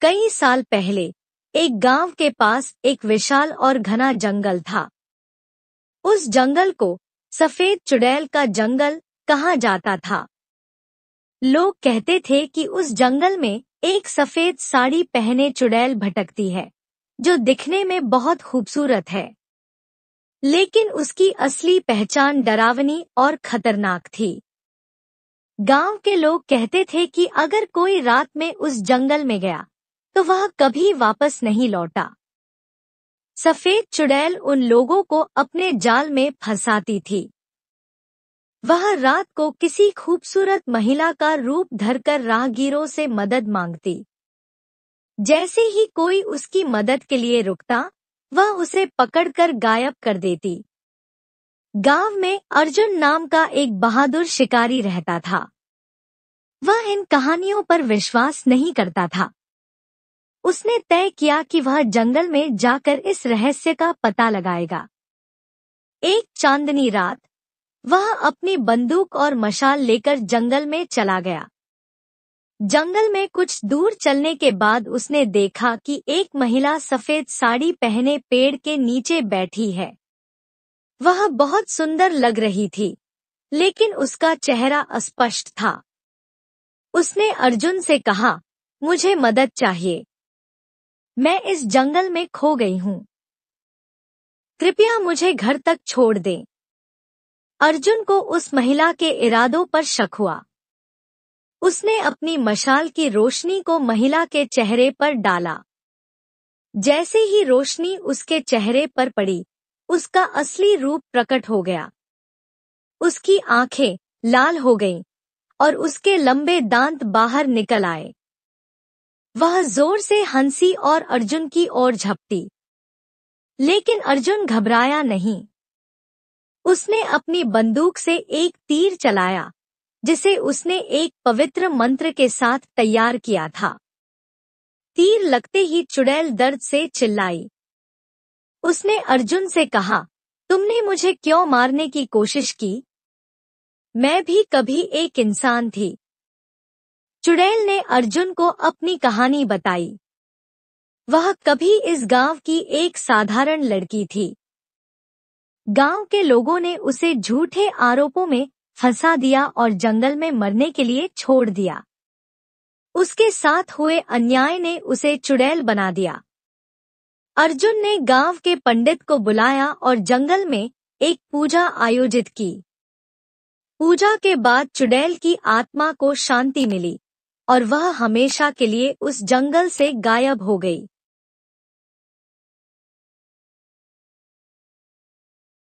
कई साल पहले एक गांव के पास एक विशाल और घना जंगल था। उस जंगल को सफेद चुड़ैल का जंगल कहा जाता था। लोग कहते थे कि उस जंगल में एक सफेद साड़ी पहने चुड़ैल भटकती है, जो दिखने में बहुत खूबसूरत है, लेकिन उसकी असली पहचान डरावनी और खतरनाक थी। गांव के लोग कहते थे कि अगर कोई रात में उस जंगल में गया तो वह कभी वापस नहीं लौटा। सफेद चुड़ैल उन लोगों को अपने जाल में फंसाती थी। वह रात को किसी खूबसूरत महिला का रूप धरकर राहगीरों से मदद मांगती। जैसे ही कोई उसकी मदद के लिए रुकता, वह उसे पकड़कर गायब कर देती। गांव में अर्जुन नाम का एक बहादुर शिकारी रहता था। वह इन कहानियों पर विश्वास नहीं करता था। उसने तय किया कि वह जंगल में जाकर इस रहस्य का पता लगाएगा। एक चांदनी रात वह अपनी बंदूक और मशाल लेकर जंगल में चला गया। जंगल में कुछ दूर चलने के बाद उसने देखा कि एक महिला सफेद साड़ी पहने पेड़ के नीचे बैठी है। वह बहुत सुंदर लग रही थी, लेकिन उसका चेहरा अस्पष्ट था। उसने अर्जुन से कहा, मुझे मदद चाहिए। मैं इस जंगल में खो गई हूँ। कृपया मुझे घर तक छोड़ दें। अर्जुन को उस महिला के इरादों पर शक हुआ। उसने अपनी मशाल की रोशनी को महिला के चेहरे पर डाला। जैसे ही रोशनी उसके चेहरे पर पड़ी, उसका असली रूप प्रकट हो गया। उसकी आंखें लाल हो गईं और उसके लंबे दांत बाहर निकल आए। वह जोर से हंसी और अर्जुन की ओर झपटी, लेकिन अर्जुन घबराया नहीं। उसने अपनी बंदूक से एक तीर चलाया, जिसे उसने एक पवित्र मंत्र के साथ तैयार किया था। तीर लगते ही चुड़ैल दर्द से चिल्लाई। उसने अर्जुन से कहा, तुमने मुझे क्यों मारने की कोशिश की? मैं भी कभी एक इंसान थी। चुड़ैल ने अर्जुन को अपनी कहानी बताई। वह कभी इस गांव की एक साधारण लड़की थी। गांव के लोगों ने उसे झूठे आरोपों में फंसा दिया और जंगल में मरने के लिए छोड़ दिया। उसके साथ हुए अन्याय ने उसे चुड़ैल बना दिया। अर्जुन ने गांव के पंडित को बुलाया और जंगल में एक पूजा आयोजित की। पूजा के बाद चुड़ैल की आत्मा को शांति मिली और वह हमेशा के लिए उस जंगल से गायब हो गई।